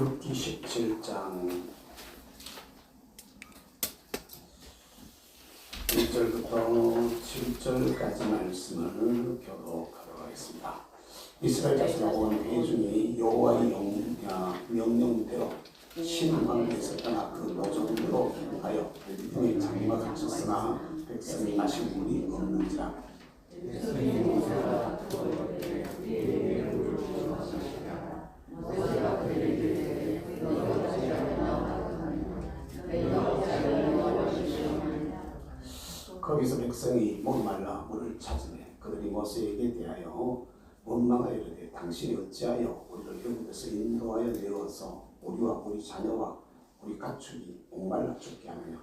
출애굽기 17장 1절부터 7절까지 말씀을 교독하도록 하겠습니다. 이스라엘 자손 온 회중이 여호와의 명령대로 신왕에서 떠나 그 노정대로 하여 등에 장막 갇혔으나 백성이 마실 물이 없는지라. 거기서 백성이 목말라 물을 찾으매 그들이 모세에게 대하여 원망하여 이르되 당신이 어찌하여 우리를 애굽에서 인도하여 내어서 우리와 우리 자녀와 우리 가축이 목말라 죽게 하느냐.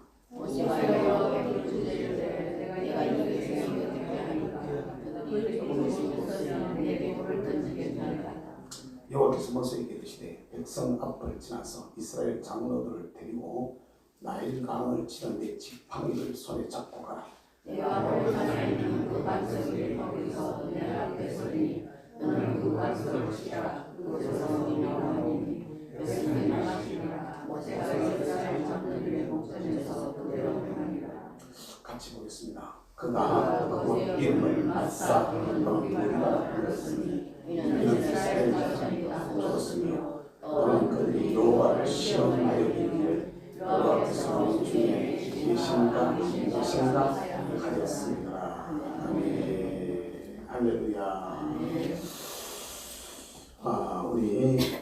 여호와께서 모세에게 이르시되 백성 앞을 지나서 이스라엘 장로들을 데리고 나일 강을 치는 내 지팡이를 손에 잡고 가라. 내가 하나님은 그 반석을 거기서 내 앞에 서리니 너는 그 반석을 치라. 그곳에서 네 하나님이 백성을 나가시리라. 모세가 이스라엘 장로들의 목전에서 그대로 행하니라. 같이 보겠습니다. 그가 그 이름을 마사 우리가 불렀으니 이는 이스라엘 자손이 다 죽었으며 또는 그들이 여호와를 시험하여 이르기를 여호와께서 중에 계신가 하였습니다. 아멘. 할렐루야. 우리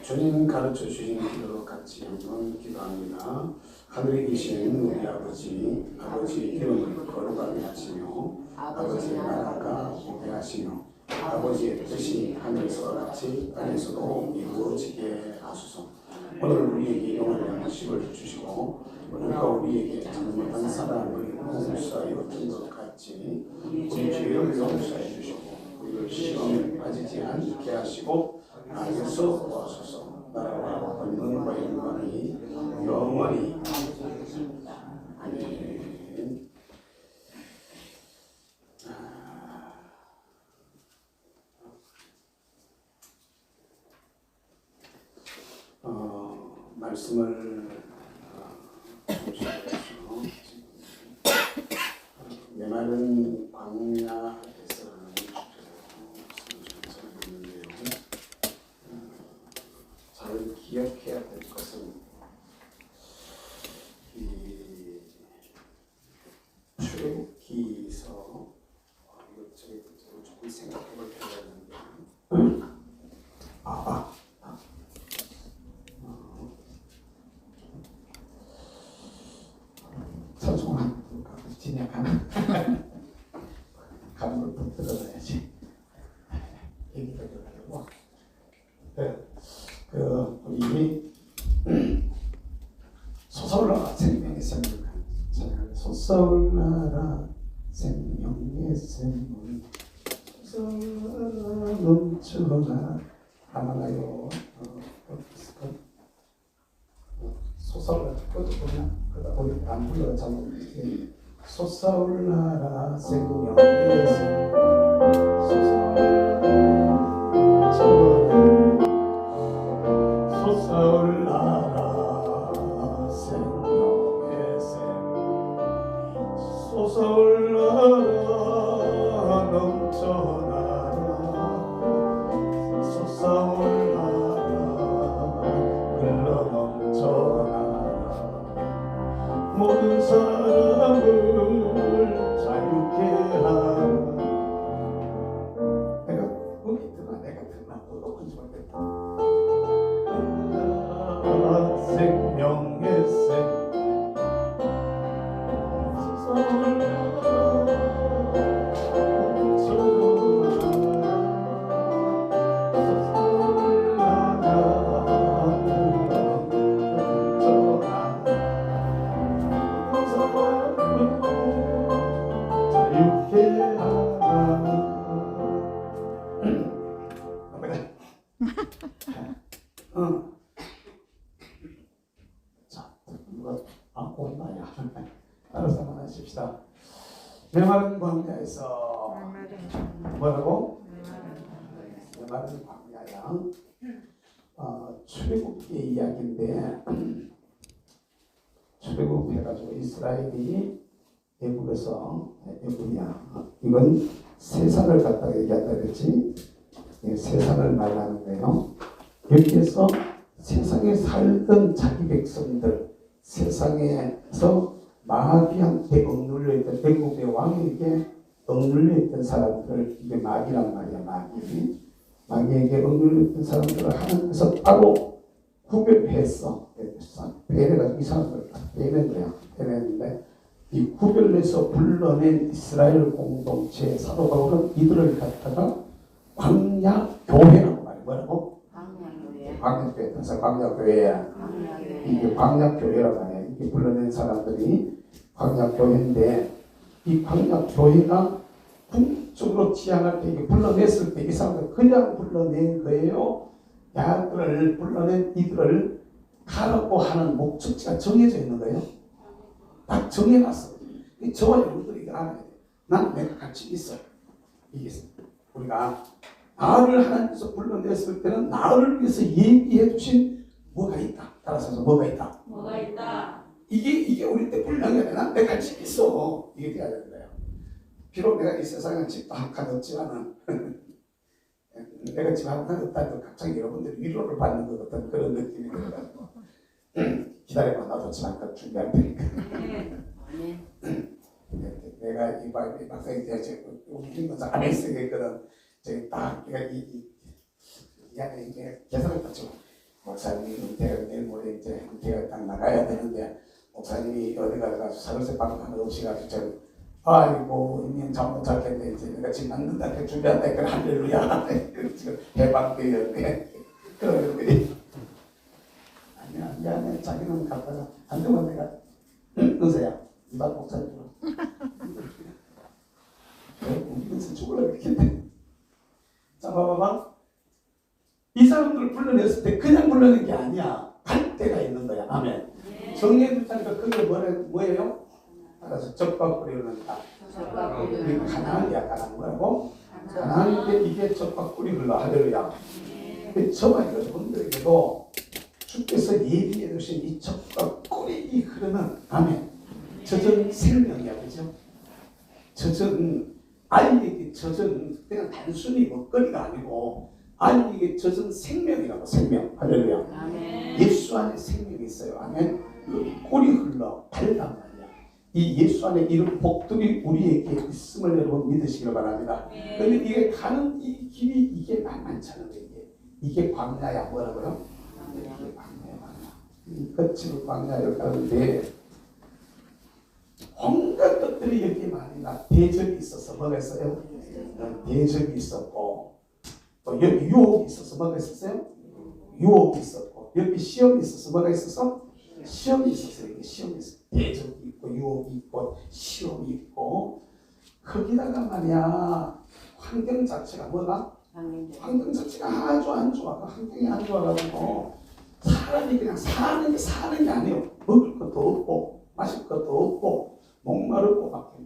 주님 가르쳐 주신 기도로 같이 한번 기도합니다. 하늘에 계신 우리 아버지 이름을 거룩하게 하시며 아버지의 나라가 오게 하시며 아버지의 뜻이 하늘에서 같이 땅에서도 이루어지게 하소서. 오늘 우리에게 영원한 양식을 주시고 오늘과 우리에게 잘못한 사람을 용서하여 준 것 같이 우리 죄를 용서해 주시고 우리를 시험에 빠지지 않게 하시고 악에서 도와소서. 나라와 권능과 영광이 영원히 아멘. 말씀을 보시면서 메마른 광야에서 있는데요. 잘 기억해야 될 것은 이 출애굽기에서 이것저것 조금 생각해볼 필요가 있는데 진행하는 가는 걸 들어야지. 얘기를 들으려고. 우리 솟아올라라 생명의 샘물 찬양을 솟아올라라 생명의 샘물 솟아올라라 넘쳐라 하나가요. 솟아올라라 그러다 우리 안 불러 잘못 솟아올라라 생명의 샘물 솟아올라라 생명의 샘물 솟아올라라 넘쳐나라 솟아올라라 흘러 넘쳐나라 모든 사람을 자유케 하라. 내가 음이 들어 내가 듣나 또 높은지 모르겠다. 생명의 샘 자, 누가 안고 온나야? 알아서만 하십시다. 메마른 광야에서 뭐라고? 메마른 광야야. 출애굽기의 이야기인데 출애굽해가지고 이스라엘이 애굽에서 애굽이야. 이건 세상을 갖다가 얘기한다 그랬지. 세상을 말하는 거예요. 여기에서 세상에 살던 자기 백성들, 세상에서 마귀한테 억눌려 있던 애굽의 왕에게 억눌려 있던 사람들을 이게 마귀란 말이야. 마귀에게 억눌려 있던 사람들을 하나님께서 따로 구별했어. 빼내가지고 이 사람들을 다 빼낸 거야. 빼냈는데 이 구별해서 불러낸 이스라엘 공동체 사도 바울은 이들을 갖다가 광야교회라고 말해. 뭐라고? 광야교회. 그래서 광야교회야. 이게 광야교회라고 하네. 이게 불러낸 사람들이 광야교회인데 이 광야교회가 궁극적으로 지향할 때 이게 불러냈을 때 이 사람들 그냥 불러낸 거예요. 야들을 불러낸 이들을 가라고 하는 목적지가 정해져 있는 거예요. 딱 정해놨어. 저와 여러분들이 이거 알아야 돼. 나는 내가 같이 있어. 이게 우리가 나를 하나님께서 불러냈을 때는 나를 위해서 예비해 주신 뭐가 있다. 따라서 뭐가 있다. 뭐가 있다. 이게 우리 때 분명해야 돼. 난 내가 같이 있어. 이게 돼야 되는 거예요. 비록 내가 이 세상에 집도 한 칸 없지만은 내가 집 한 칸 없다 해도 갑자기 여러분들이 위로를 받는 것 같은 그런 느낌이 들어가지고 기다려봐. 나도 집 한 칸 준비할 테니까. 내가 이 박사님 이제 웃긴 건 안 했으니까 저기 딱 내가 이게 계산을 했죠. 목사님이 내일 모레 이제 제가 딱 나가야 되는데 목사님이 어디 가서 사글세 방금 하나 없이가지고 저 아이고 이미 잠못 잤겠네. 이제 내가 지금 만든다 준비한다. 그래 할렐루야. 지금 해방되었네. 그러더니 아니야 미안해. 자기는 갔다가 한 동안 내가 은서야 이봐 목사님 우리는 죽으려고 했겠네. 자 봐봐봐. 이 사람들을 불러냈을 때 그냥 불러낸 게 아니야. 갈 때가 있는 거야. 아멘. 정리해두자니까 그게 뭐예요? 알아서 적박구리는 다. 우리 가나안이야. 가나안 뭐라고? 가나안인데 이게 적박구리 흘러. 할렐루야. 저와 여러분들에게도 주께서 예비해 두신 이 적박구리 흐르는 아멘. 젖은 생명이야. 그죠? 젖은 아이에게 젖은 그냥 단순히 먹거리가 아니고 아이에게 젖은 생명이라고. 생명. 할렐루야. 아멘. 예수 안에 생명이 있어요. 아멘. 꿀이 흘러 달란 말이야. 이 예수 안에 이런 복들이 우리에게 있음을 여러분 믿으시길 바랍니다. 그런데 이게 가는 이 길이 이게 만만치 않은 거예요. 이게 광야야. 뭐라고요? 이게 광야야. 거칠 광야를 가는데 온갖 것들이 여기 많이 나. 대적이 있어서 뭐가 있어요? 대적이 있었고 또 여기 유혹이 있어서 뭐가 있었어요? 유혹이 있었고 여기 시험이 있어서 뭐가 있었어? 시험이 있었어요. 여기 시험이 있어. 대적이 있고 유혹이 있고 시험이 있고 거기다가 말이야 환경 자체가 뭐가? 환경 자체가 아주 안 좋아. 환경이 안 좋아가지고 사람이 그냥 사는 게 아니에요. 먹을 것도 없고 마실 것도 없고 목마르고 막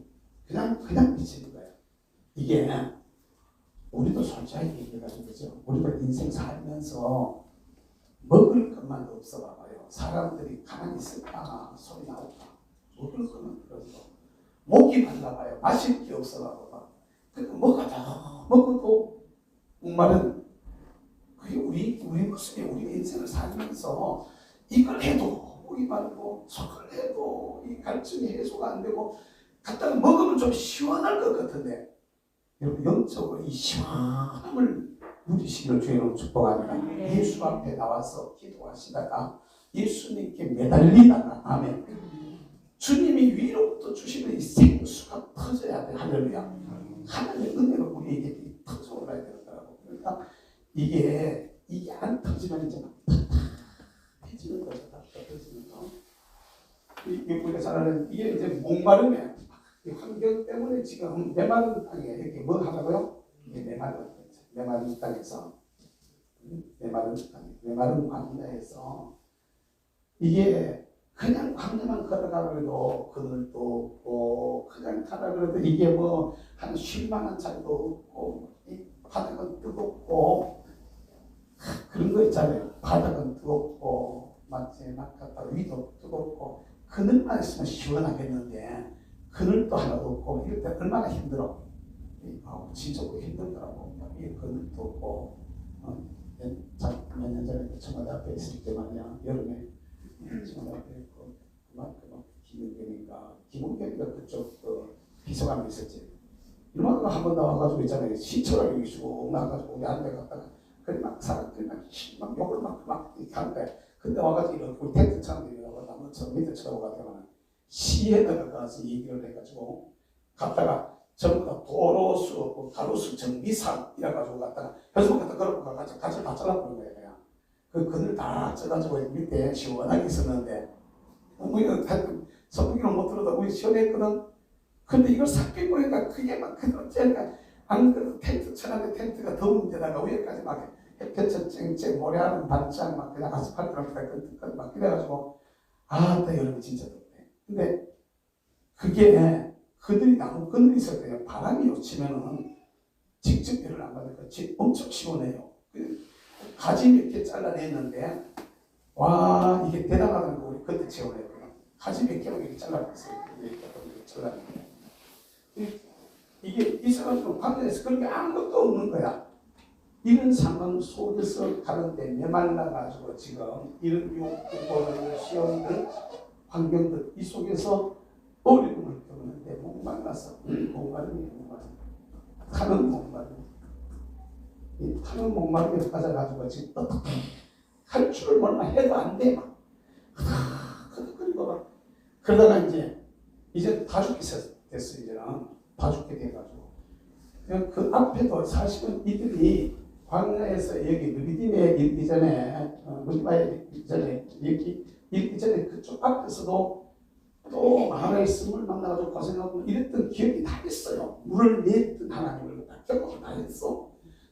그냥 미치는 거예요. 이게 우리도 솔직하게 얘기해가지고 그죠? 우리도 인생 살면서 먹을 것만 없어 봐봐요. 사람들이 가만히 있을까 소리 나올까? 먹을 것만 없어. 목이 말라봐요. 마실 게 없어 봐봐. 그러니까 먹어도 목마른 그게 우리 모습이 우리 인생을 살면서 이걸 해도 목이 마르고 저걸 해도 이 갈증이 해소가 안 되고 갖다가 먹으면 좀 시원할 것 같은데 여러분 영적으로 이 시원함을 누리시기를 주님으로 축복합니다. 예수 앞에 나와서 기도하시다가 예수님께 매달리다가 아멘. 주님이 위로부터 주시는 이 생수가 터져야 돼. 할렐루야. 하나님의 은혜가 우리에게 터져올라야 되는 거라고. 그러니까 이게 안 터지면 이제 막 터지는 거죠. 터지는 거. 우리가 잘 아는 이게 이제 목마름이야. 이 환경 때문에 지금 메마른 땅에 이렇게 뭐 하라고요? 이게 메마른 땅에서 메마른 광야에서 이게 그냥 광야만 걸어가라 그래도 그늘도 없고 그냥 가라 그래도 이게 뭐 한 10만 원짜리도 없고 이 바닥은 뜨겁고 그런 거 있잖아요. 바닥은 뜨겁고 그늘만 있으면 시원하겠는데 그늘도 하나도 없고 이럴 때 얼마나 힘들어. 진짜 힘들더라고. 이 그늘도 없고 몇 년 전에 청와대 앞에 있을 때 말이야. 여름에 청와대 앞에 있고 그만큼 김은경인가 그쪽 비서관이 있었지. 이만큼 한번 나와가지고 있잖아요. 시처럼 여기 쭉 나와가지고 우리 안에 갔다가 그래 막 사람들이 막 욕을 막 이렇게 하는 거야. 근데 와가지고 이렇게 텐트 차는데 이러고 나무 저 밑에 쳐다보고 시에다가 가서 얘기를 해가지고 갔다가 전부 다 도로수, 가로수 정비상 이래가지고 갔다가 현수막 갖다 걸어보고 같이 다 잘라버린 거야. 그냥. 그 그늘 다 쪄가지고 밑에 시원하게 있었는데 우리는 선풍기는 못 들어도 우리 시원했거든. 근데 이걸 싹 빼보니까 그게 막 그대로 째니까 안 그래도 텐트 쳐놨는데 텐트가 더운 데다가 위에까지 막 햇볕 쨍쨍 모래하는 반짝 막 그냥 아스팔트랑 막 그래가지고 나 여름이 진짜 덥네. 근데 그게 그들이 나무 그늘이 있을 때 바람이 치면은 직접 열을 안 받으니까 엄청 시원해요. 가지 몇 개 잘라냈는데 와 이게 대단하다는 거 우리 그때 체험했거든. 가지 몇 개로 이렇게 잘라냈어요. 이렇게 잘라냈는데 이게 있어가지고 관계에서 그런 게 아무것도 없는 거야. 이런 상황 속에서 가는데 메말라가지고 지금 이런 욕구를 시험들 환경들 이 속에서 어려움을 겪는데 목말라서 타는 목마름에 빠져가지고 지금 어떻게 할 줄을 몰라 해도 안 돼 막. 그리고 막 그러다가 이제 다 죽게 됐어. 이제는 다 죽게 돼가지고 그 앞에도 사실은 이들이 광야에서 여기 느비딤에 이르기 전에 무리바에 이르기 전에 그쪽 앞에서도 또 하나의 스물 만나가지고 고생하고 이랬던 기억이 다 있어요. 물을 내던 하나님을 다 겪고 다 했어.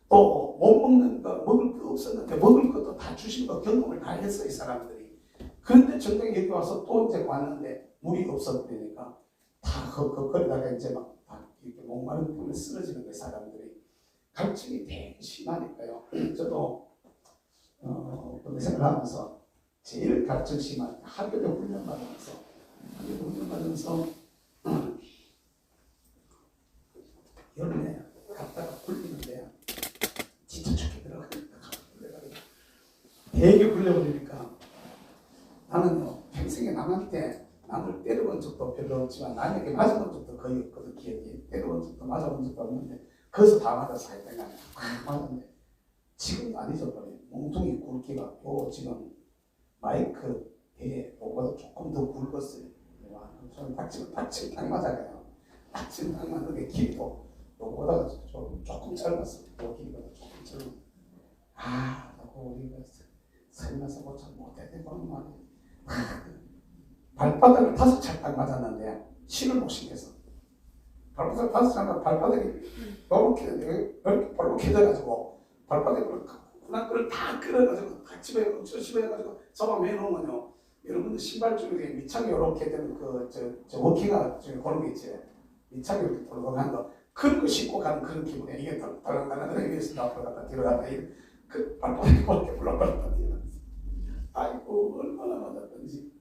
또 못 먹는 거 먹을 거 없었는데 먹을 것도 다 주신 거 경험을 다 했어 이 사람들이. 그런데 전쟁에 여기 와서 또 이제 왔는데 물이 없었다니까 다 거기다가 이제 막 다 이렇게 목마른 때문에 쓰러지는 거예요 사람들이. 갈증이 되게 심하니까요. 저도 어떤 생각을 하면서 제일 갈증 심한 학교에 훈련 받으면서 여름에 갔다가 굴리는데 진짜 좋게 들어가니까 되게 굴려버리니까 나는요 평생에 남한테 남을 때려본 적도 별로 없지만 남에게 맞아본 적도 거의 없거든. 기억이 때려본 적도 맞아본 적도 없는데 거기서 다 맞아서 했던 거 아니야. 맞았는데 지금도 안 잊어버려. 몽둥이 굵기가 지금 마이크 배에 보고도 조금 더 굵었어요. 저는 닥치면 딱 맞아요. 닥치면 딱 맞는데 길이도 요거보다 조금 짧았어. 요 길이보다 조금 짧은. 우리가 살면서 참 못해야 되는 말이야. 발바닥을 5차 딱 맞았는데 신을 못 신겠어. 발바닥 5차 발바닥이 이렇게 볼록해져가지고 발바닥을 그걸 다 끌어가지고 다 집어해가지고 잡아매놓으면요. 여러분들 신발 중에 밑창이 이렇게 되는 저 워킹아 중에 그런 게 있지. 밑창이 이렇게 볼록한 거. 그런 거 신고 가는 그런 기분이야. 이게 달랑달랑 위에서 앞으로 갔다 뒤로 갔다 그 발바닥이 그렇게 볼록볼록한 거. 아이고 얼마나 맞았던지.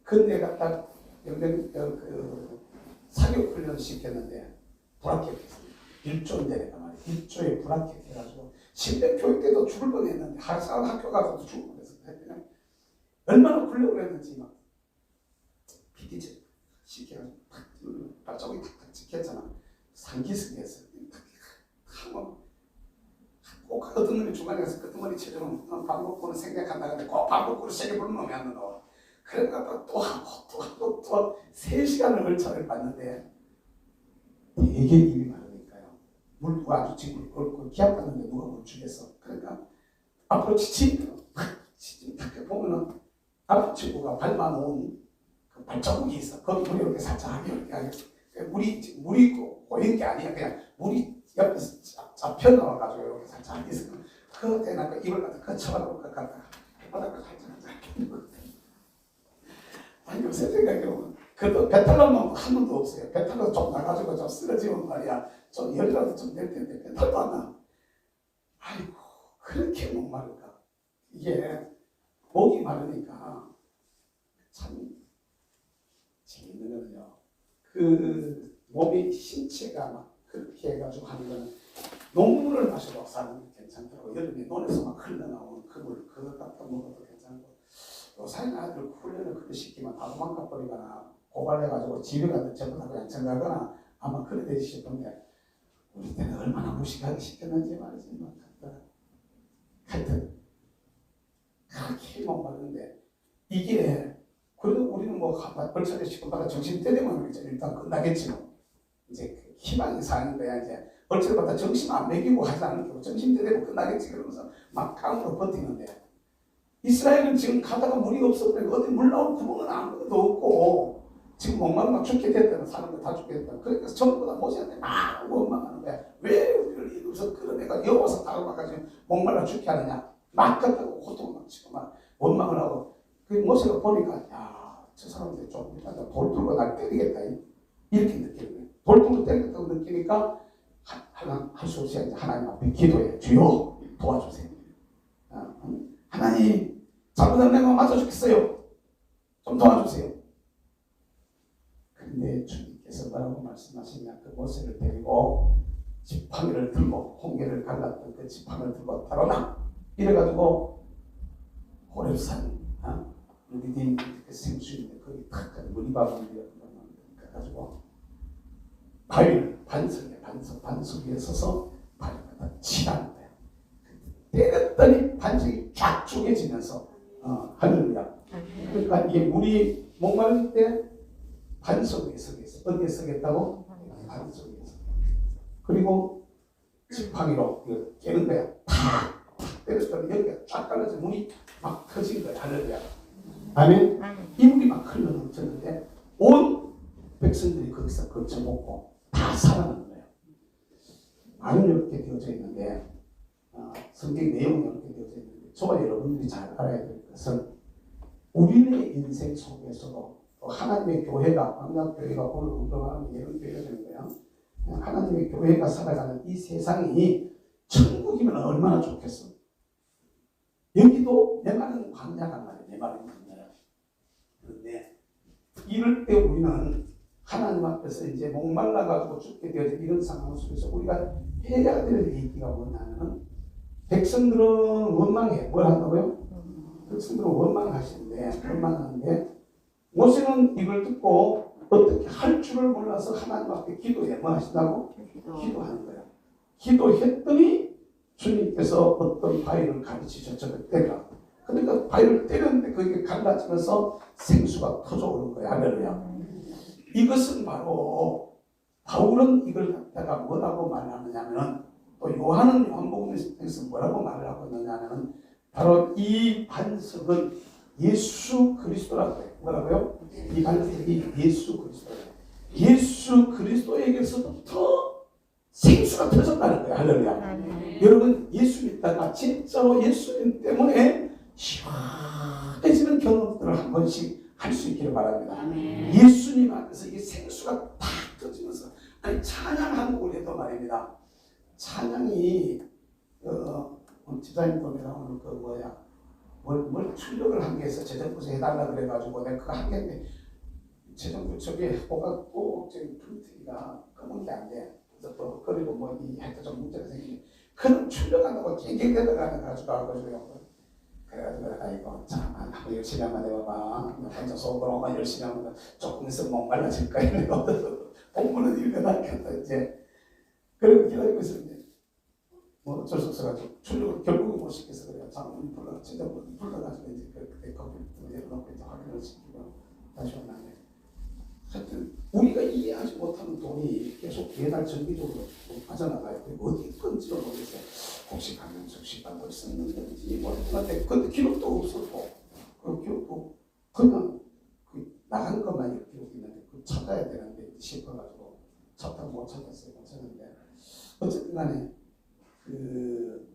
근데 갖다 사격 훈련 시켰는데 불합격했어요. 1조 내려가 말이야. 1조에 불합격해가지고 신변 교육 때도 죽을 뻔했는데 학교 가서도 죽을 뻔했어. 얼마나 굴려고 했는지 막 PT제 시켜가지고 발자국이 탁탁 찍혔잖아. 상기승에서 한번 꼭 어떤 놈이 중간에 가서 끄트머리 쳐주면 밥 먹고는 생각한다는데 꼭 밥 먹고는 세게 부르는 놈이 안 나와. 그러다가 또 하고 3시간을 걸쳐를 봤는데 되게 입이 많으니까요. 물 누가 아주 지금 기합 갔는데 누가 물 주겠어. 그러니까 앞으로 지치니까 딱 보면은 앞에 친구가 밟아놓은 그 발자국이 있어. 거기 물이 이렇게 살짝 이렇게 물이 고인 게 아니야. 그냥 물이 옆에서 잡혀 나와가지고 이렇게 살짝 있어. 그때 나 입을 갖다 거쳐가지고 갔다가 바닥을 살짝 아니 요새 생각해보면 그래도 배탈난 놈 한 번도 없어요. 배탈도 좀 나가지고 좀 쓰러지면 말이야. 좀 열이라도 좀 낼 텐데 배탈도 안 나. 아이고 그렇게 목마를까. 이게 목이 마르니까 참 있는 거는요. 그 몸의 신체가 막 그렇게 해가지고 하는 거는 녹물을 마셔도 사람이 괜찮더라고. 여름에 논에서 막 흘러나오는 그물 그거 갖다 먹어도 괜찮고. 요새 아이들 훈련을 그렇게 시키면 다 도망가 버리거나 고발해가지고 집에 가서 전부 다 그냥 정가거나 아마 그래 되지 싶은데 우리 때는 얼마나 무식하게 시켰는지 말이지. 막 하여튼 그렇게 못 봤는데 이게 그래도 우리는 뭐 벌처리 시켜봐라 정신 때리면 일단 끝나겠지 뭐. 이제 그 희망의 사항인 거야. 이제 벌처리 받다 정신 안 먹이고 하지 않고 정신 때리면 끝나겠지 그러면서 막 강으로 버티는데 이스라엘은 지금 가다가 물이 없어서 어디 물 나올 구멍은 아무것도 없고 지금 목마르면 죽게 됐다는 사람들 다 죽게 됐다. 그러니까 전부 다 모세한테 막 원망하는 거야. 왜 우리를 이루어서 그런 애가 여워서 다가가지고 목말라 죽게 하느냐. 막 그렇다고 고통을 막 치고 막 원망을 하고 그 모세가 보니까 야 저 사람들 좀 돌 들고 날 때리겠다 이렇게 느끼는 거예요. 돌 들고 때리겠다고 느끼니까 할 수 없이 하나님 앞에 기도해. 주여 도와주세요. 하나님 잘못한 내가 맞아 죽겠어요. 좀 도와주세요. 근데 주님께서 뭐라고 말씀하시냐. 그 모세를 데리고 지팡이를 들고 홍게를 갈랐던 그 지팡이를 들고 따라나 이래가지고 호렙산 루비딘 생수인데 거기 탁 물이 박으면 가지고 바위를 반석 위에 서서 바위를 갖다 치라는 거야. 때렸더니 반석이 쫙 쪼개지면서 할렐루야. 그러니까 이게 물이 목마를 때 반석 위에 서겠어. 어디에 서겠다고? 반석 위에 서. 그리고 지팡이로 깨는 거야. 탁 때렸더니 여기가 쫙 갈라져 물이 막 터진 거야. 할렐루야. 아멘. 이 물이 막 흘러 넘쳤는데 온 백성들이 거기서 거쳐 먹고 다 살아난 거예요. 말은 이렇게 되어져 있는데 성경 내용이 이렇게 되어져 있는데 저와 여러분들이 잘 알아야 될 것은 우리의 인생 속에서도 하나님의 교회가 광야교회가 오늘 운동하는 이런 교회가 되는 거예요. 하나님의 교회가 살아가는 이 세상이 천국이면 얼마나 좋겠어. 여기도 내 말은 광야란 말이에요. 내 말은 광야야. 그런데 이럴 때 우리는 하나님 앞에서 이제 목말라가지고 죽게 되어진 이런 상황 속에서 우리가 해야 될 얘기가 뭐냐면 백성들은 원망해. 뭘 한다고요? 백성들은 원망하는데 모세는 이걸 듣고 어떻게 할 줄을 몰라서 하나님 앞에 기도해. 뭐 하신다고? 기도하는 거예요. 기도했더니 주님께서 어떤 바위를 가르치셔. 저를 때려. 그러니까 바위를 때렸는데 그게 갈라지면서 생수가 터져오는 거예요. 할렐루야. 이것은 바로 바울은 이걸 갖다가 뭐라고 말하느냐면 또 요한은 요한복음에서 뭐라고 말을 하고 있느냐면 바로 이 반석은 예수 그리스도라고 해요. 뭐라고요? 이 반석이 예수 그리스도예요. 예수 그리스도에게서부터 생수가 터졌다는 거예요. 할렐루야. 여러분 예수 믿다가 진짜로 예수님 때문에 시원해지는 경험들을 한 번씩 할 수 있기를 바랍니다. 예수님 앞에서 이 생수가 탁 터지면서 아니 찬양 한국을 해도 말입니다. 찬양이 집사님 보면 오늘 그 뭐야 뭘 출력을 한 게 있어. 재정부에서 해달라 그래가지고 내가 그거 한 게 있는데 재정부 저기 뭐가 꼭 저기 프린트기가 검은 게 안 돼. 그래서 또 그리고 뭐 이 하여튼 좀 문제가 생기니 그런 출력한다고 깽깽대다가 가지고 그래가지고 아이고 참 한번 열심히 한번 해봐봐. 혼자 속으로만 열심히 하면 조금 있으면 목말라질 거야. 공부는 읽어놨겠다 이제. 그리고 기다리고 있었는데 뭐 어쩔 수 없어가지고 출력을 결국은 못 시켜서 그래요. 장모님 진짜 불러가지고 이제 그때 거기 내려놓고 이제 확인을 시키고 다시 왔는데 하여튼 우리가 이해하지 못하는 돈이 계속 매달 정기적으로 빠져나가요. 그리고 어디 건지를 모르겠어요. 혹시 강명석 씨가 뭘 썼는지 모르겠는데 근데 기록도 없었고 그 기록도 그냥 나간 것만 이렇게 기록이 있는데 그 찾아야 되는데 싶어가지고 찾다 못 찾았어요. 못 찾았는데 어쨌든 간에 그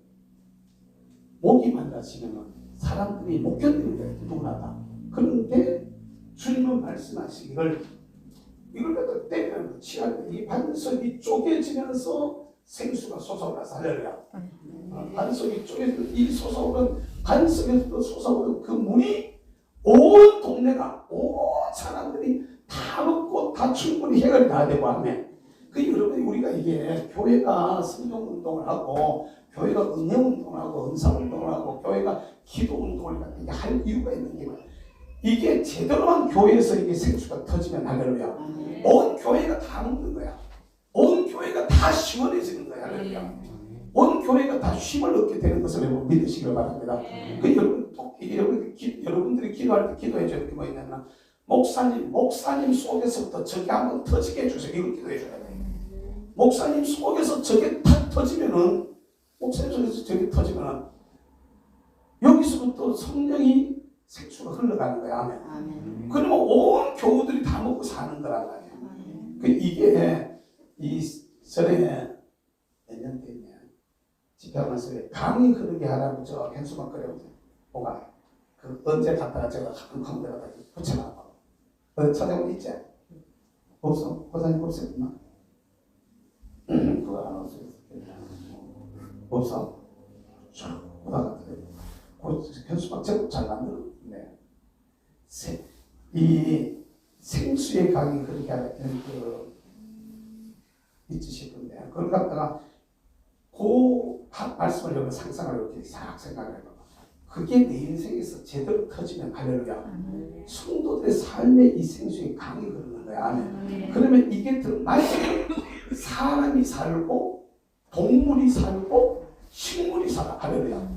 목이 말라지면 사람들이 못 견디는 거예요. 누구나 다. 그런데 주님은 말씀하시기를 이걸 갖다 때리면 치할 때 이 반석이 쪼개지면서 생수가 솟아올라서 할렐루야. 반석이 쪼개지면 이 솟아오른 반석에서 솟아오른 그 물이 온 동네가 온 사람들이 다 다 충분히 해결이 다 되고 하면 여러분이 우리가 이게 교회가 성령 운동을 하고 교회가 은혜 운동을 하고 은사 운동을 하고 교회가 기도 운동을 할 이유가 있는 게 뭐야? 이게 제대로만 교회에서 이게 생수가 터지면 할렐루야. 온 교회가 다 먹는 거야. 온 교회가 다 시원해지는 거야. 할렐루야. 온 교회가 다 쉼을 얻게 되는 것을 여러분 믿으시길 바랍니다. 여러분들이 기도할 때 기도해 줘야 될 게 뭐 있냐면 목사님 속에서부터 저게 한번 터지게 해주세요. 이걸 기도해 줘야 돼. 목사님 속에서 저게 탁 터지면은 목사님 속에서 저게 터지면은 여기서부터 성령이 생수가 흘러가는 거야. 아멘. 그러면 온 교우들이 다 먹고 사는 거란 말이야. 이게 이 전에 몇 년 됐냐 집회하면서 강이 흐르게 하라고 저 현수막 그려보세요. 뭐가 언제 갔다가 제가 한 데가 붙여놨고 어디 찾아본 있지? 없어? 고사님 없어요? 그거 안 없어요. 없어? 쫙 보다가 현수막 제법 잘 만들었네. 이 생수의 강이 그렇게 하는 있지 싶은데 그걸 갖다가 그 말씀을 여러분 상상을 이렇게 싹 생각을 해봐. 그게 내 인생에서 제대로 터지면 할렐루야. 성도들의 삶에 이 생수의 강이 흐르는 거야. 아멘. 그러면 이게 말씀은 사람이 살고 동물이 살고 식물이 살아. 할렐루야.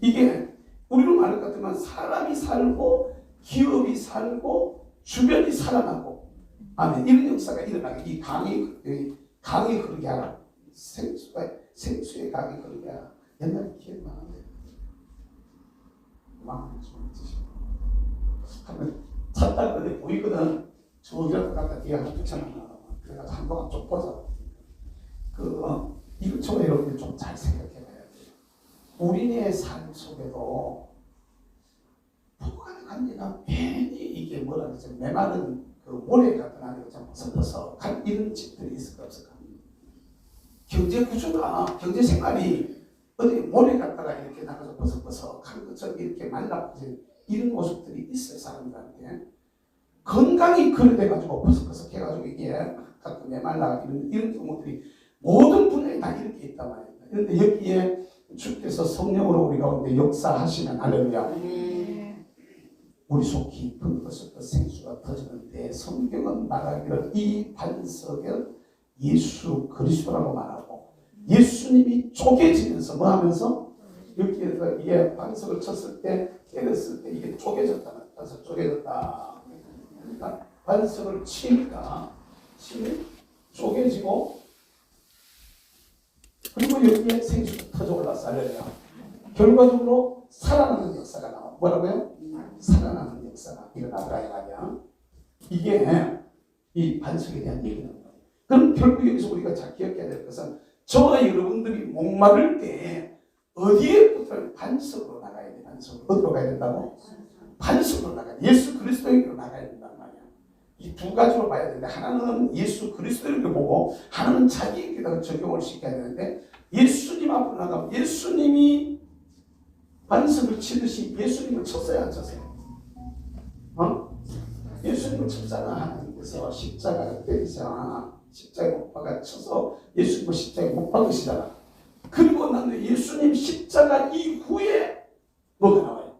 이게 우리로 말할 것 같으면 사람이 살고 기업이 살고 주변이 살아나고 아멘. 이런 역사가 일어나게 이 강이 흐르게 하라. 생수의 강이 흐르게 하라. 옛날에 기억나는데 마음이 좀 드시고 하면 찾다가 그때 보이거든. 저기라도 갖다 뒤에 하나 붙여놔. 그래가지고 한동안 좀 보자. 이거 좀 여러분들 좀 잘 생각해봐야 돼요. 우리네 삶 속에도 보관합니다. 괜히 이게 뭐라 그러지? 메마른 모래 같은 안에 좀 섞어서 이런 집들이 있을까 없을까? 경제 구조가 경제 생활이 어디 모래 갖다가 이렇게 나가서 버석버석 한 것처럼 이렇게 말라붙은 이런 모습들이 있어요. 사람들한테 건강이 그래 돼가지고 버석버석 해가지고 이게 가끔 메말라 이런 경우들이 모든 분야에 다 이렇게 있단 말이에요. 그런데 여기에 주께서 성령으로 우리 가운데 역사하시면 할렐루야. 우리 속 깊은 것부터 생수가 터지는데 성경은 말하기를 이 반석은 예수 그리스도라고 말하고 예수님이 쪼개지면서 뭐 하면서 여기에서 이게 반석을 쳤을 때 때렸을 때 이게 쪼개졌다. 반석 쪼개졌다. 그러니까 반석을 치니까 힘이 쪼개지고 그리고 여기에 생수가 터져 올라서 할렐루야. 결과적으로 살아나는 역사가 나와. 뭐라고요? 살아나는 역사가 일어나더라 이 말이야. 이게 이 반석에 대한 얘기는 거예요. 그럼 결국 여기서 우리가 잘 기억해야 될 것은 저와 여러분들이 목마를 때 어디에 붙어야 반석으로 나가야 돼. 반석으로 어디로 가야 된다고? 반석으로 나가야 돼. 예수 그리스도에게로 나가야 된단 말이야. 이 두 가지로 봐야 되는데 하나는 예수 그리스도를 보고 하나는 자기에게다가 적용을 시켜야 되는데 예수님 앞으로 나가면 예수님이 반석을 치듯이 예수님을 쳤어요 안 쳤어요? 예수님을 쳤잖아. 하나님께서 십자가를 때리잖아. 십자가에 못 박아 쳐서 예수님을 십자가에 못 박으시잖아. 그리고 나는 예수님 십자가 이후에 뭐가 나와요?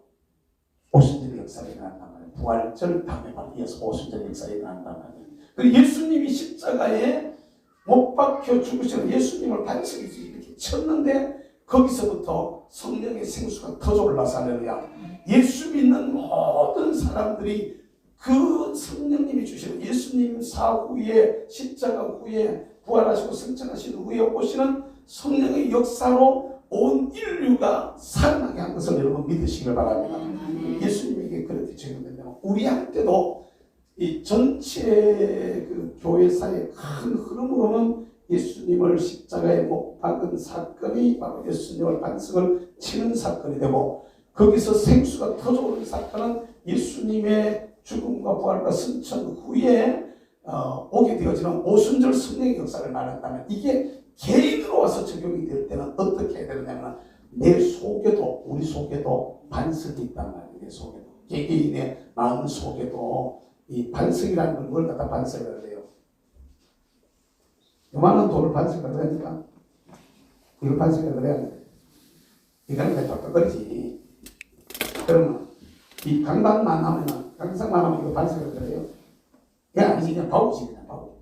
오순절의 역사가 일어난단 말이에요. 부활절 다음에 바로 이어서 오순절의 역사가 일어난단 말이에요. 그리고 예수님이 십자가에 못 박혀 죽으시는 예수님을 반석에 이렇게 쳤는데 거기서부터 성령의 생수가 터져 올라서 할렐루야. 예수 믿는 모든 사람들이 그 성령님이 주시는 예수님 사후에 십자가 후에 부활하시고 승천하신 후에 오시는 성령의 역사로 온 인류가 살아나게 한 것을 여러분 믿으시길 바랍니다. 예수님에게 그렇게 적용된다면 우리한테도 이 전체 그 교회사의 큰 흐름으로는 예수님을 십자가에 못 박은 사건이 바로 예수님을 반석을 치는 사건이 되고 거기서 생수가 터져오는 사건은 예수님의 죽음과 부활과 승천 후에 오게 되어지는 오순절 성령의 역사를 말한다면 이게 개인으로 와서 적용이 될 때는 어떻게 해야 되느냐면 내 속에도 우리 속에도 반석이 있단 말이에요. 내 속에도 개개인의 마음 속에도 이 반석이라는 걸 뭘 갖다 반석을 해요? 요만한 돌을 반석을 하니까 이걸 반석을 해야 돼. 이거는 그냥 тор떡거리지. 그러면 이 강당만 하면은 강상만 하면 이거 반석을 해요. 그게 아니지. 그냥 바우지. 그냥 바우.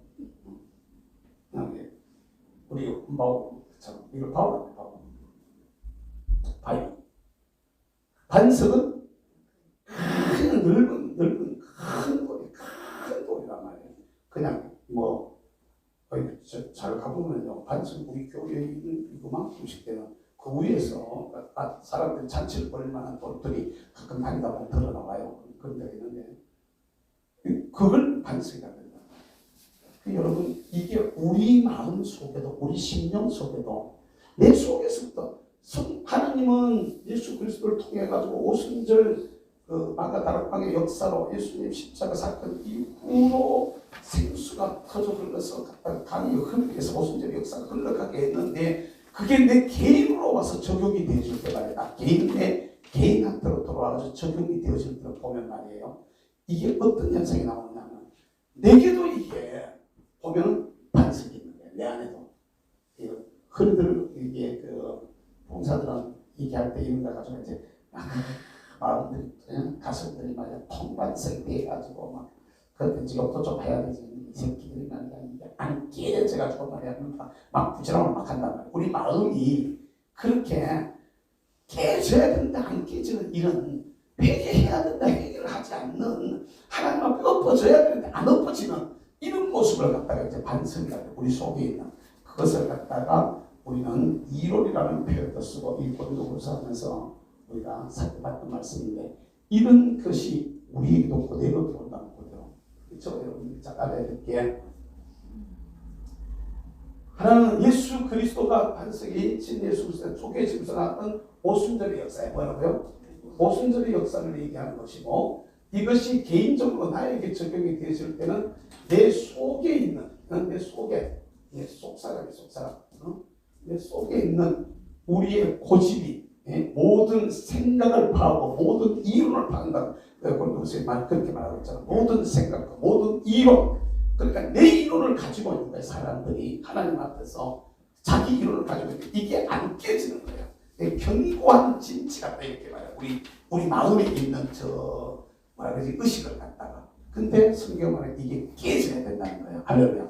우리 바우처럼 이걸 바우라고 해. 바우. 바위. 반석은 큰 넓은 큰 돌이란 말이에요. 그냥 뭐 잘 가보면요, 반석 우리 교회에 있는 이거만큼씩 되는 그 위에서 사람들이 잔치를 벌일 만한 돌들이 가끔 다니다 보면 드러나와요. 그런 데가 있는데 그걸 반석이라고 합니다. 여러분, 이게 우리 마음 속에도 우리 심령 속에도 내 속에서부터 하나님은 예수 그리스도를 통해 가지고 오순절 마가다락방의 역사로 예수님 십자가 사건 이후로 생수가 터져 흘러서 강이 흘러서 오순절 역사가 흘러가게 했는데 그게 내 개인으로 와서 적용이 되어질 때 말이야. 개인한테로 돌아와서 적용이 되어질 때 보면 말이에요. 이게 어떤 현상이 나오냐면 내게도 이게 보면 반석이 있는 거예요. 내 안에도. 흔히들 이게 봉사들은 얘기할 때 이런 거 가지고 이제 마음들이 가슴들이 말이야 통반석이 돼가지고 막 그때 지금도 좀 해야 되지. 이 새끼들이 말이야 안 깨져가지고 말이야 막 부지런을 막 한단 말이야. 우리 마음이 그렇게 깨져야 된다 안 깨지는 이런 회개해야 된다 회개를 하지 않는 하나님 앞에 엎어져야 되는데 안 엎어지는 이런 모습을 갖다가 이제 반성이라고 우리 속에 있는 그것을 갖다가 우리는 이론이라는 표현도 쓰고 일본도구서 하면서 우리가 살펴봤던 말씀인데 이런 것이 우리에게도 그대로 들어온다는 거죠. 그렇죠? 여러분 잘 알아야 될 게 하나는 예수 그리스도가 반석이 진 예수 그리스도 속에 짐승하던 오순절의 역사에 뭐라고요? 오순절의 역사를 얘기하는 것이고 이것이 개인적으로 나에게 적용이 되어질 때는 내 속에 있는 내 속에 내 속사람이 속사람 내 속에 있는 우리의 고집이 모든 생각을 파하고 모든 이론을 파한다. 권동수의 말 그렇게 말하고 있잖아. 모든 생각, 모든 이론. 그러니까 내 이론을 가지고 있는 거예요. 사람들이 하나님 앞에서 자기 이론을 가지고 있는데 이게 안 깨지는 거예요. 견고한 진치 같다 이렇게 말해요. 우리 마음에 있는 뭐라 그러지 의식을 갖다가. 근데 성경은 이게 깨져야 된다는 거예요. 할렐루야.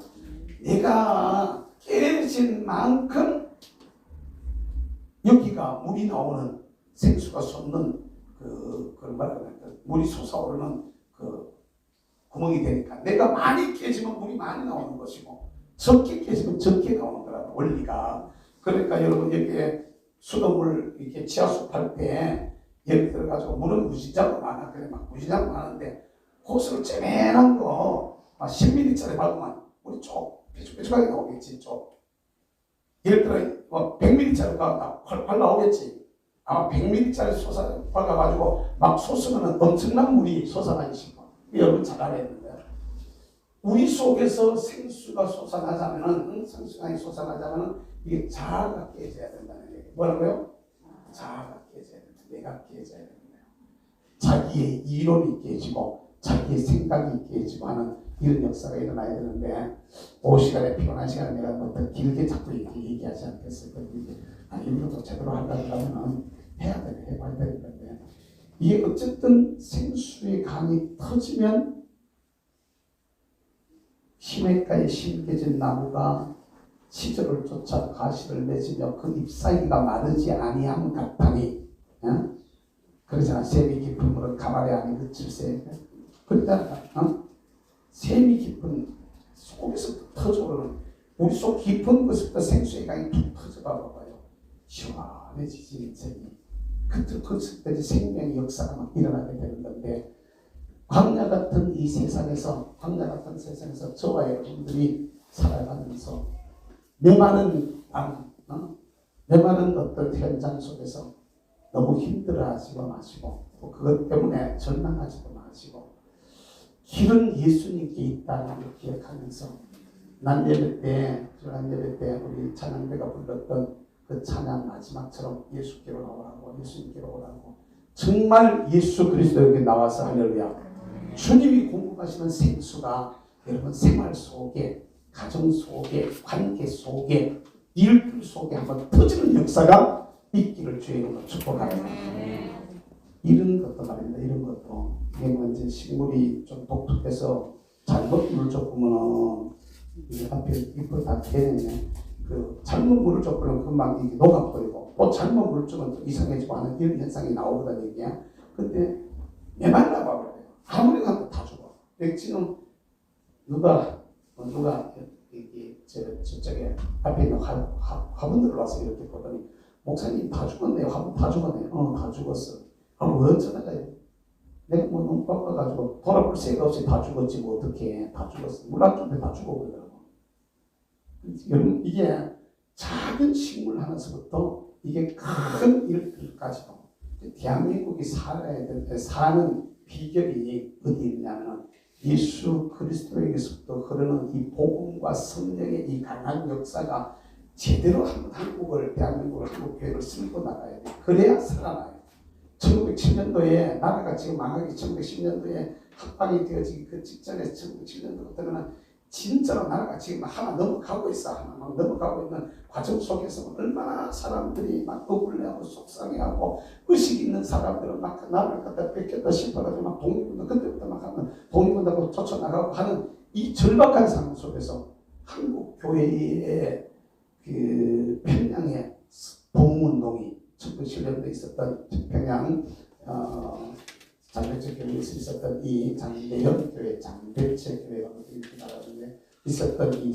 내가 깨진 만큼 여기가 물이 나오는 생수가 솟는 그런 말하면 물이 솟아오르는 구멍이 되니까 내가 많이 깨지면 물이 많이 나오는 것이고 적게 깨지면 적게 나오는 거라는 원리가. 그러니까 여러분 여기에 수돗물 이렇게 지하수 팔 때 예를 들어 가지고 물은 무지자고 많아. 그래 막 무지자고 많은데 호수를 째매난 거 10ml짜리 밟으면 물이 쭉 뾰족뾰족하게 나오겠지. 쭉 예를 들어 100ml짜리가 활 나오겠지. 아마 100ml짜리 쏟아가지고 막 솟으면 엄청난 물이 솟아나기 싶어. 여러분 잘 알아야 된다. 우리 속에서 생수가 솟아나자면은 이게 자아가 깨져야 된다는 얘기예요. 뭐라고요? 자아가 깨져야 된다. 내가 깨져야 된다. 자기의 이론이 깨지고 자기의 생각이 깨지고 하는 이런 역사가 일어나야 되는데 5시간에 피곤한 시간에 내가 뭐 더 길게 자꾸 이렇게 얘기하지 않겠어요. 이것도 제대로 하려고 하면 해야 돼. 해봐야 되는데 이게 어쨌든 생수의 강이 터지면 시냇가에 심겨진 나무가 시절을 쫓아 가시를 맺으며 그 잎사귀가 마르지 아니함 같다니. 그러잖아. 샘이 깊은 물은 가마에 안에 그칠세. 그러잖아. 샘이 깊은 속에서 터져오르는 우리 속 깊은 것부터 생수의 강이 툭 터져가 봐봐요. 시원해지지 인생이. 그때 생명의 역사가 막 일어나게 되는 건데 광야 같은 이 세상에서 저와 여러분들이 살아가면서 메마른 어떤 현장 속에서 너무 힘들어하지도 마시고 또 그것 때문에 절망하지도 마시고 길은 예수님께 있다는 걸 기억하면서 난 예배 때 우리 찬양대가 불렀던 그 찬양 마지막처럼 예수께로 나오라고 예수님께로 오라고 정말 예수 그리스도에게 나와서 할렐루야 주님이 공급하시는 생수가 여러분 생활 속에, 가정 속에, 관계 속에, 일들 속에 한번 터지는 역사가 있기를 주의 이름으로 축복합니다. 이런 것도 말입니다. 이런 것도 이게 뭐 이제 식물이 좀 독특해서 잘못 물을 줬으면은 이게 앞에 잎을 다 캐내네. 그 잘못 물을 줬으면 금방 이게 녹아버리고 또 잘못 물을 주면 또 이상해지고 하는 이런 현상이 나오거든 이게. 근데 메말라 봐버려요. 아무리 가도 다 죽어. 지금 누가 이게 저쪽에 앞에 있는 화분들을 와서 이렇게 보더니 목사님 다 죽었네요. 화분 다 죽었네요. 다 죽었어. 그럼 어쩌다가 내가 뭐 너무 바빠가지고 돌아볼 새가 없이 다 죽었지 뭐 어떻게 다 죽었어. 물안 줬는데 다 죽어버리더라고. 여러분 이게 작은 식물 하나서부터 이게 큰 일들까지도 대한민국이 사는 비결이 어디 있냐면 예수 그리스도에게서부터 흐르는 이 복음과 성령의 이 강한 역사가 제대로 한국을, 대한민국을, 한국교회를 쓸고 나가야 돼. 그래야 살아나요. 1907년도에 나라가 지금 망하기 1910년도에 합방이 되어지기 그 직전에 1907년도부터는 진짜로 나라가 지금 하나 넘어가고 있어. 하나 막 넘어가고 있는 과정 속에서 얼마나 사람들이 막 억울해하고 속상해하고 의식 있는 사람들은 막 나라를 갖다 뺏겼다 싶어가지고 막 독립운동 그때부터 막 하면 독립운동하고 쫓아나가고 하는 이 절박한 상황 속에서 한국 교회의 그 평양의 봉운동이 1907년도에 있었던 평양 장대철 교회에서 있었던 이 장대현 교회, 장대철 교회가 이렇게 나가는데 있었던 이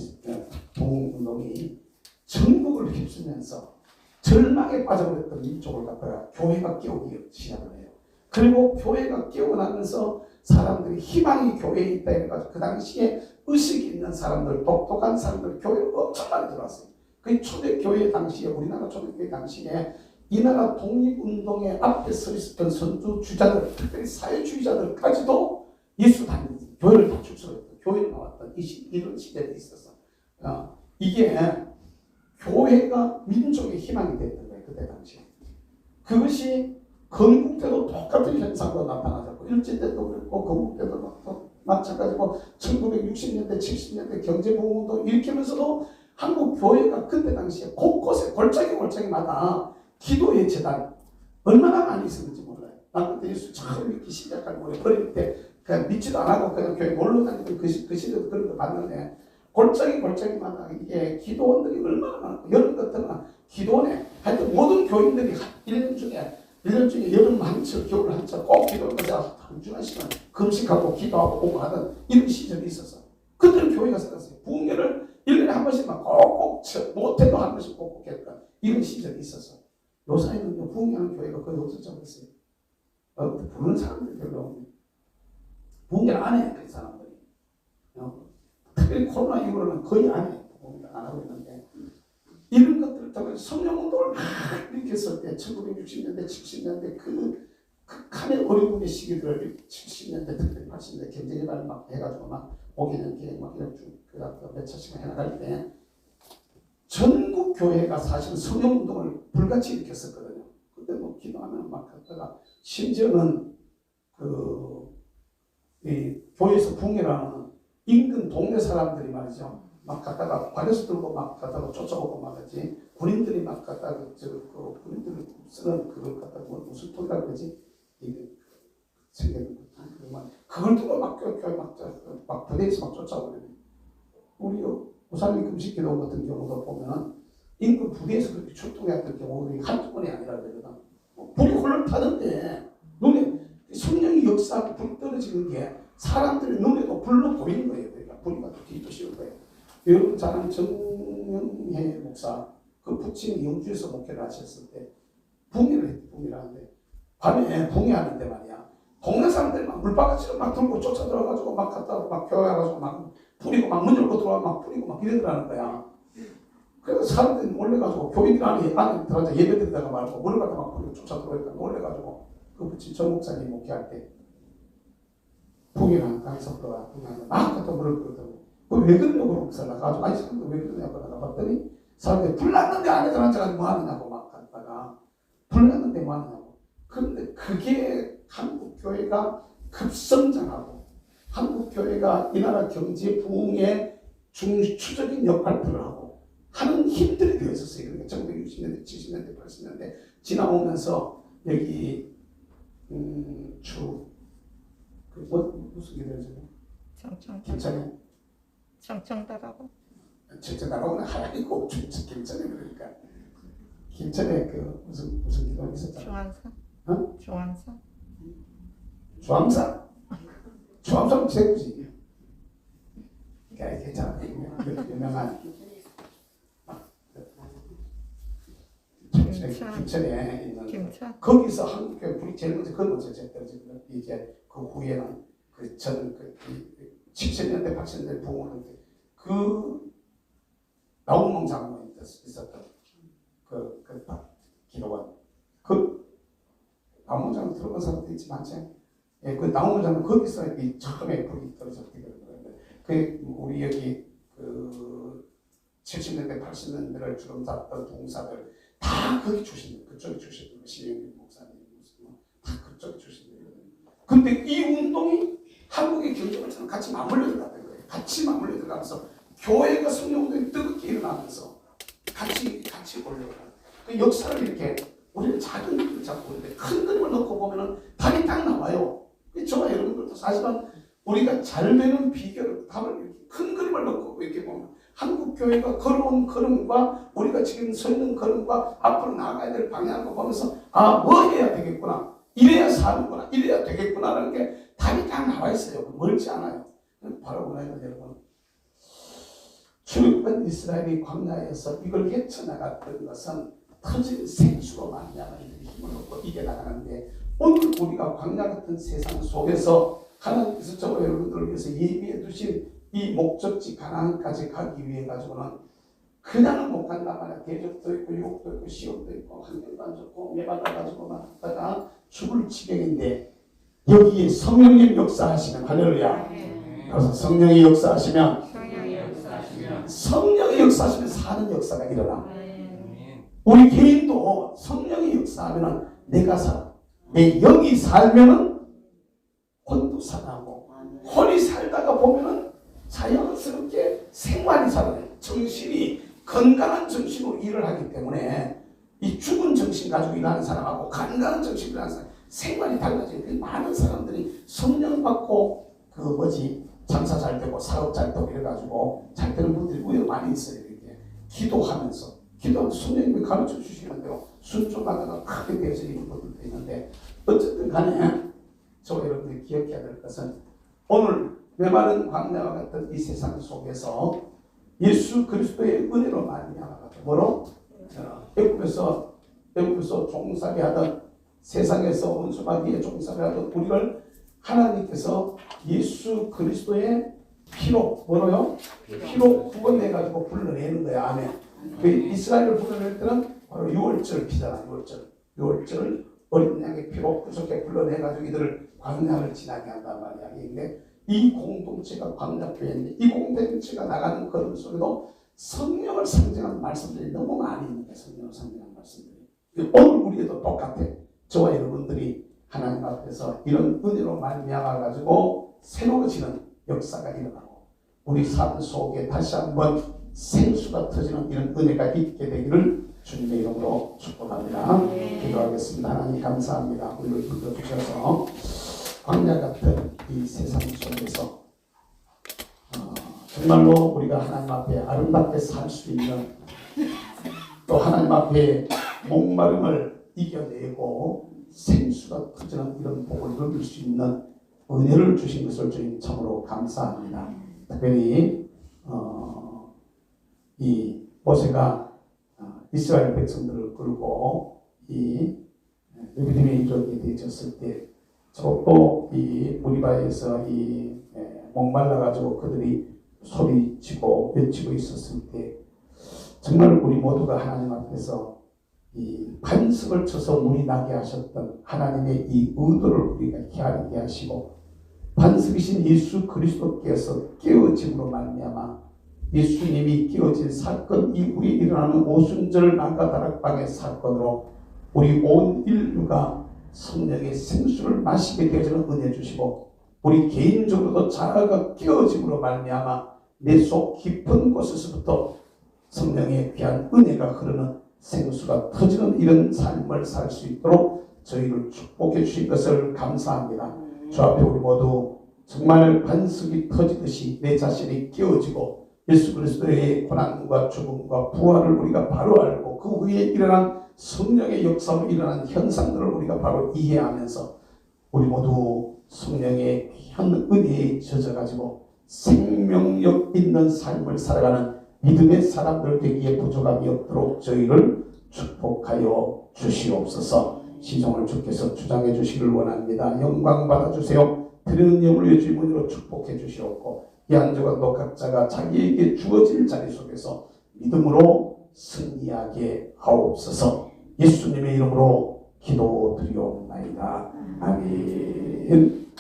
봉운동이 전국을 휩쓰면서 절망에 빠져버렸던 민족을 갖다가 교회가 깨우기 시작을 해요. 그리고 교회가 깨어나면서 사람들이 희망이 교회에 있다 해가지고 그 당시에 의식이 있는 사람들, 똑똑한 사람들 교회를 엄청 많이 들어왔어요. 그 초대교회 당시에, 우리나라 초대교회 당시에 이 나라 독립운동의 앞에 서 있었던 선두주자들, 특별히 사회주의자들까지도 예수 다니는 교회를 다 축소했던, 교회를 나왔던 이런 시대도 있었어. 이게 교회가 민족의 희망이 됐던 거예요. 그때 당시에. 그것이 건국 때도 똑같은 현상으로 나타나졌고, 일제 때도 그랬고, 건국 때도 마찬가지고, 1960년대, 70년대 경제보험운동 일으키면서도 한국 교회가 그때 당시에 곳곳에 골짜기마다 기도의 재단 얼마나 많이 있었는지 몰라요. 나 그때 예수 처음 믿기 시작할 때 어릴 때 그냥 믿지도 안 하고 그냥 교회 놀러 다니던 그 시대도 그런 거 봤는데 골짜기마다 이게 기도원들이 얼마나 많고 여름 같은 날 기도원에 하여튼 모든 교인들이 1년 중에 여름 한철 겨울 한철 꼭 기도를 가서 한 주한 시간 금식하고 기도하고 오고 하던 이런 시절이 있었어. 그때는 교회가 살았어요. 부흥회를 1년에 한 번씩만 꼭꼭 못해도 한 번씩 꼭꼭 했던 이런 시절이 있었어. 요사이는 부흥회하는 교회가 거의 없었죠. 부르는 사람들이 별로 없네. 부흥회를 안 해, 그 사람들이. 특별히 코로나 이후로는 거의 안 해. 부흥회를 안 하고 있는데. 이런 것들을 통해 성령운동을 막 일으켰을 때, 1960년대, 70년대 그 극한의 어려움의 시기들을 70년대, 특별히 80년대 경제개발 막 해가지고 막 5개년 계획 막 이렇게 몇 차씩만 해나갈 때 전국 교회가 사실 성령운동을 불같이 일으켰었거든요. 그때 뭐 기도하면 막 갔다가 심지어는 이 교회에서 부흥회라는 인근 동네 사람들이 말이죠. 막 갔다가 관에서 들고 막 갔다가 쫓아오고 막 하지. 군인들이 막 갔다가 군인들이 쓰는 그걸 갖다가 무슨 통이라고 그러지? 이게 생기는 거. 그걸 두고 막 교회 막 부대에서 막 쫓아오거든요. 우리 우상이 금식기도 같은 경우도 보면 인근 부대에서 그렇게 출동했던 경우들이 한두 번이 아니라 그러거든. 불이 홀로 타는데 눈에 성령의 역사하고 불 떨어지는 게 사람들의 눈에도 불로 보이는 거예요. 그러니까 불이 막 뒤도 씌울 거예요. 여러분 잘 아는 정영회 목사 그 부친이 영주에서 목회를 하셨을 때 붕이를 하는데 밤에 붕이하는데 말이야. 동네 사람들이 막 물바가지로 막 들고 쫓아 들어가가지고 막 갔다가 막 교회 와가지고 막 뿌리고 막 문 열고 들어와 막 뿌리고 막 이러더라는 거야. 그래서 사람들이 놀래가지고 교인들 안에 들어가서 예배 드리다가 말고 물을 갖다 막 뿌리고 쫓아 들어오니까 놀래가지고 그 부친 전 목사님 목회할 때 붕이랑 강에서 들어가 막 갖다 물을 뿌리더라고. 왜 그러냐고 목사 나가가지고 아니 사람들 왜 그러냐고 나가봤더니 사람들이 불났는데 안에 들어앉아가지고 뭐 하느냐고 막 갔다가 불났는데 뭐 하느냐고. 그런데 그게 한국 교회가 급성장하고 한국 교회가 이 나라 경제 부흥의 주적인 역할들을 하고 하는 힘들이 되어 있었어요. 그러니까 1960년대, 70년대, 80년대 지나오면서 여기 무슨 길이죠? 김천에 청청다라고 청청다라고는 하나이고 김천에 그러니까 김천에 그 무슨 기도 있었잖아. 중앙사. 어? 중앙사. 주암사는 제구지. 그러니까 괜찮아. 유명한 김천에 있는 김천. 거기서 한국교회 불이 제일 먼저 떨어지고 이제 그 후에는 저는 70년대 80년대 부흥하는데 그 나훈몽 장로님 있었던 그 기도원 그 나훈몽 장로 들어본 사람도 있지 많지. 예, 그 나훈몽 장로 거기서 이 처음에 불이 떨어졌기 때문에 그 우리 여기 그 70년대 80년대를 주름 잡던 동사들 다 거기 출신, 그쪽에 출신, 신영민 목사님, 다 그쪽에 출신들이거든요. 근데 이 운동이 한국의 경제를 같이 맞물려 들어가는 거예요. 같이 맞물려 들어가면서 교회가 성령운동이 뜨겁게 일어나면서 같이 올려가는 그 역사를 이렇게 우리는 작은 그림을 잡고 있는데 큰 그림을 넣고 보면은 답이 딱 나와요. 저와 여러분들도 사실은 우리가 잘 되는 비결을 답을 이렇게 큰 그림을 넣고 이렇게 보면 한국 교회가 걸어온 걸음과 우리가 지금 서 있는 걸음과 앞으로 나가야 될 방향을 보면서 뭐 해야 되겠구나, 이래야 사는구나, 이래야 되겠구나라는 게 답이 딱 나와 있어요. 멀지 않아요. 바로 보내는 여러분, 출애굽한 이스라엘이 광야에서 이걸 헤쳐나갔던 것은 터진 생수로 말미암아 힘을 얻고 이겨나가는데, 오늘 우리가 광야 같은 세상 속에서 하나님께서 저와 여러분들을 위해서 예비해 두신 이 목적지 가나안까지 가기 위해 가지고는 그냥은 못 간단 말이야. 대적도 있고 유혹도 있고 시험도 있고 환경도 안 좋고 매받아 가지고만 하다가 죽을 지경인데, 여기에 성령님 역사하시면, 할렐루야. 그래서 성령이 역사하시면 사는 역사가 일어나. 우리 개인도 성령이 역사하면 내가 살아. 내 영이 살면은 혼도 살아고, 혼이 살다가 보면은 자연스럽게 생활이 살아요. 정신이 건강한 정신으로 일을 하기 때문에 이 죽은 정신 가지고 일하는 사람하고 건강한 정신으로 일하는 사람 생활이 달라져요. 많은 사람들이 성령 받고 장사 잘 되고 사업 잘 되고 이래가지고 잘 되는 분들이 의외로 많이 있어요. 이렇게 기도하면서 성령님이 가르쳐 주시는 대로 순종하다가 크게 되어서 이런 분들도 있는데, 어쨌든 간에 저와 여러분들이 기억해야 될 것은 오늘 메마른 광야와 같은 이 세상 속에서 예수 그리스도의 은혜로 말미암아 뭐로? 애굽에서 종살이 하던, 세상에서 원수마귀의 종살이 하던 우리를 하나님께서 예수 그리스도의 피로 뭐로요? 피로 구원해가지고 불러내는 거야. 아멘. 그 이스라엘을 불러낼 때는 바로 6월절 피잖아. 6월절 어린 양의 피로 구속해 불러내가지고 이들을 광야를 지나게 한단 말이야. 근데 이 공동체가 광야교회인데, 이 공동체가 나가는 걸음 속에도 성령을 상징하는 말씀들이 너무 많이 있는데, 성령을 상징하는 말씀들이 오늘 우리에도 똑같아. 저와 여러분들이 하나님 앞에서 이런 은혜로 말미암아 가지고 새로워지는 역사가 일어나고 우리 삶 속에 다시 한번 생수가 터지는 이런 은혜가 있게 되기를 주님의 이름으로 축복합니다. 기도하겠습니다. 하나님 감사합니다. 우리를 불러주셔서 광야 같은 이 세상 속에서 정말로 우리가 하나님 앞에 아름답게 살 수 있는, 또 하나님 앞에 목마름을 이겨내고 생수가 터지는 이런 복을 누릴 수 있는 은혜를 주신 것을 주님 참으로 감사합니다. 특별히 이 모세가 이스라엘 백성들을 끌고 이 느비딤에 이르게 되었을 때, 저도 이 무리바에서 이 목말라 가지고 그들이 소리치고 외치고 있었을 때, 정말 우리 모두가 하나님 앞에서 이 반석을 쳐서 물이 나게 하셨던 하나님의 이 의도를 우리가 헤아리게 하시고, 반석이신 예수 그리스도께서 깨어짐으로 말미암아 예수님이 깨어진 사건 이후에 일어나는 오순절 망가 다락방의 사건으로 우리 온 인류가 성령의 생수를 마시게 되어지는 은혜 주시고, 우리 개인적으로도 자아가 깨어짐으로 말미암아 내 속 깊은 곳에서부터 성령의 귀한 은혜가 흐르는 생수가 터지는 이런 삶을 살 수 있도록 저희를 축복해 주신 것을 감사합니다. 주 앞에 우리 모두 정말 반석이 터지듯이 내 자신이 깨어지고 예수 그리스도의 고난과 죽음과 부활을 우리가 바로 알고 그 후에 일어난 성령의 역사로 일어난 현상들을 우리가 바로 이해하면서 우리 모두 성령의 귀한 은혜에 젖어가지고 생명력 있는 삶을 살아가는 믿음의 사람들 되기에 부족함이 없도록 저희를 축복하여 주시옵소서. 시종을 주께서 주장해 주시길 원합니다. 영광 받아주세요. 드리는 영을 주님으로 축복해 주시옵고 이 한주간도 각자가 자기에게 주어질 자리 속에서 믿음으로 승리하게 하옵소서. 예수님의 이름으로 기도드리옵나이다. 아멘.